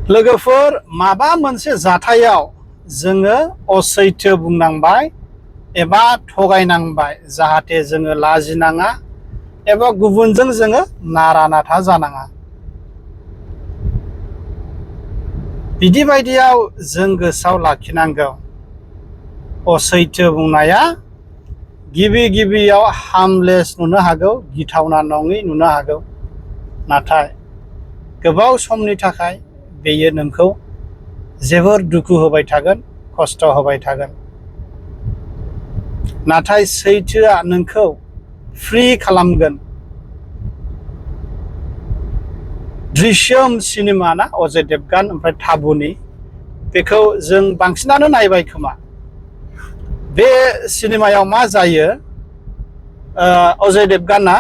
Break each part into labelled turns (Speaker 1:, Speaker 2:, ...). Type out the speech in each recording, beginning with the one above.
Speaker 1: लोगोफोर माबा मोनसे जाथायाव जोङो असैथो बुंनांबाय एबा थगायनांबाय जाहाथे जोङो लाजिनाङा एबा गुबुनजों जोङो नारा नाथा जानाङा। बिदि बायदियाव जों गोसोआव लाखिनांगौ असैथो बुंनाया गिबियाव हार्मलेस नुनो हागौ, गिथावना नङै नुनो हागौ, नाथाय गोबाव समनि थाखाय बेयो नोंखौ जोबोर दुखु होबाय थागोन, खस्थ' होबाय थागोन। नाथाय सैथोआ नोंखौ फ्रि खालामगोन। दृश्यम सिनेमा ना अजय देवगान ओमफ्राय थाबुनि, बेखौ जों बांसिनानो नायबाय खोमा। बे सिनेमायाव मा जायो, अजय देवगाना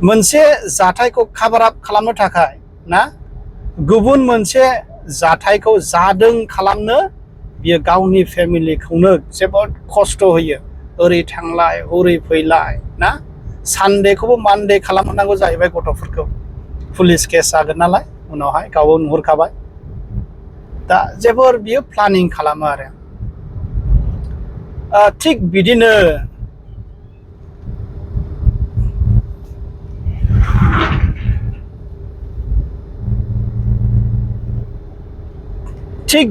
Speaker 1: मोनसे जाथायखौ कभार आप खालामनो थाखाय ना गुबुन मोनसे जाथायखौ जादों खालामनो बियो गावनि फेमिलिखौनो जोबोद खस्थ' होयो। ओरै थांलाय ओरै फैलाय ना, सानडेखौबो मानडे खालामनांगौ जाहैबाय गथ'फोरखौ। पुलिस केस जागोन नालाय उनावहाय गावबो नुहुरखाबाय। दा जोबोर बियो प्लानिं खालामो आरो। थिग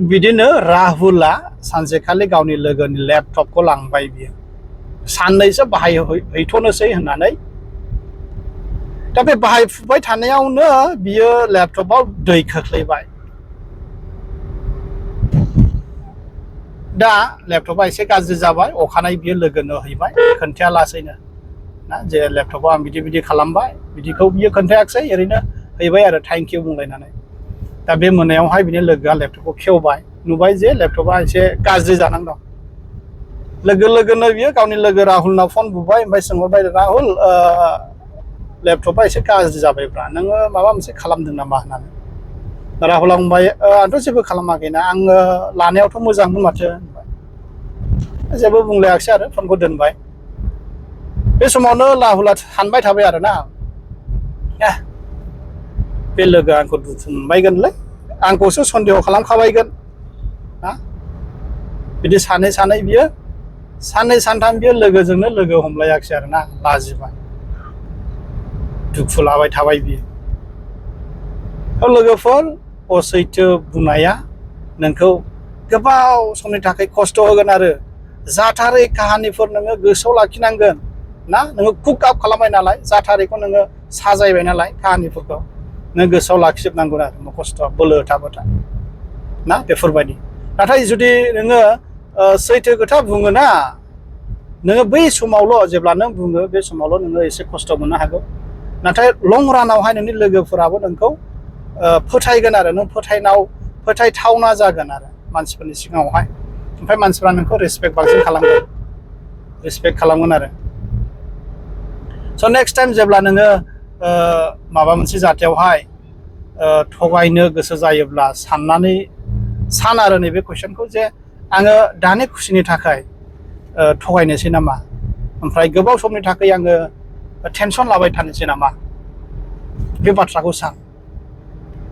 Speaker 1: बिदिनो राहुला सानसेखालि गावनि लोगोनि लेपटपखौ लांबाय बियो, साननैसो बाहायहैथ'नोसै होननानै। दा बे बाहायफुबाय थानायावनो बियो लेपटपाव दै खोख्लैबाय। दा लेपटपा एसे गाज्रि जाबाय, अखानायै बियो लोगोनो हैबाय, खोन्थाया लासैनो ना जे लेपटपआव आं बिदि बिदि खालामबाय, बिदिखौ बियो खोन्थायाखिसै, ओरैनो हैबाय आरो थेंक इउ बुंलायनानै। दा बे मोनायावहाय बिनि लोगोआ लेपटपखौ खेवबाय, नुबाय जे लेपटपा एसे गाज्रि जानानै दं। लोगोनो बियो गावनि लोगो राहुलनाव फन बुबाय, ओमफ्राय सोंहरबाय, राहुल लेपटपा एसे गाज्रि जाबायब्रा, नोङो माबा मोनसे खालामदों नामा होननानै। राहुला बुंबाय, आंथ' जेबो खालामाखैना, आङो लानायावथ' मोजांमोन माथो। जेबो बुंलायाखिसै आरो फनखौ दोनबाय। बे समावनो राहुला सानबाय थाबाय आरोना, बे लोगोआ आंखौ दुखु मोनबायगोनलै, आंखौसो सन्देह खालामखाबायगोन ना। बिदि सानै बियो साननै सानथाम बियो लोगोजोंनो लोगो हमलायाखिसै आरोना, लाजिबाय, दुखु लाबाय थाबाय बियो। लोगोफोर असैथो बुंनाया नोंखौ गोबाव समनि थाखाय खस्थ' होगोन आरो जाथारै काहानिफोर नोङो गोसोआव लाखिनांगोन ना। नोङो कुक आप खालामबाय नालाय, जाथारैखौ नोङो साजायबाय नालाय काहानिफोरखौ, नों गोसोआव लाखिजोबनांगौ आरो खस्थ'आ बोलो होथा ना बेफोरबायदि। नाथाय जुदि नोङो सैथो खोथा बुङो ना, नोङो बै समावल' जेब्ला नों बुङो बे समावल' नोङो एसे खस्थ' मोननो हागौ, नाथाय लं रानावहाय नोंनि लोगोफोराबो नोंखौ फोथायगोन आरो, नों फोथायथावना जागोन आरो मानसिफोरनि सिगाङावहाय। ओमफ्राय मानसिफ्रा नोंखौ रेसपेक्ट बांसिन खालामगोन आरो। स' नेक्स्ट टाइम जेब्ला नोङो माबा मोनसे जाथायावहाय थगायनो गोसो जायोब्ला सान आरो नैबे कुइसनखौ, जे आङो दानि खुसिनि थाखाय थगायनोसै नामा, ओमफ्राय गोबाव समनि थाखाय आङो टेनसन लाबाय थानोसै नामा, बे बाथ्राखौ सान।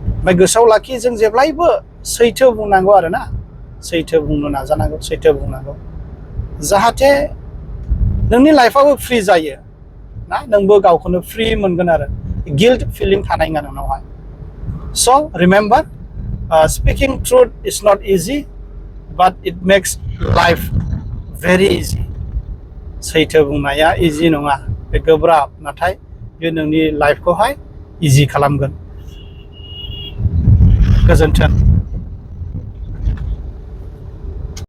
Speaker 1: ओमफ्राय गोसोआव लाखि, जों जेब्लायबो सैथो बुंनांगौ आरोना, सैथो बुंनो नाजानांगौ, सैथो बुंनांगौ, जाहाथे नोंनि लाइफआबो फ्रि जायो ना, नोंबो गावखौनो फ्रि मोनगोन आरो, गिल्ट फिलिं थानाय नङा नोंनावहाय। So' remember, speaking truth is not easy but it makes life very easy. सैथो बुंनाया इजि नङा, बे गोब्राब, नाथाय बे नोंनि लाइफखौहाय इजि खालामगोन। गोजोन्थों।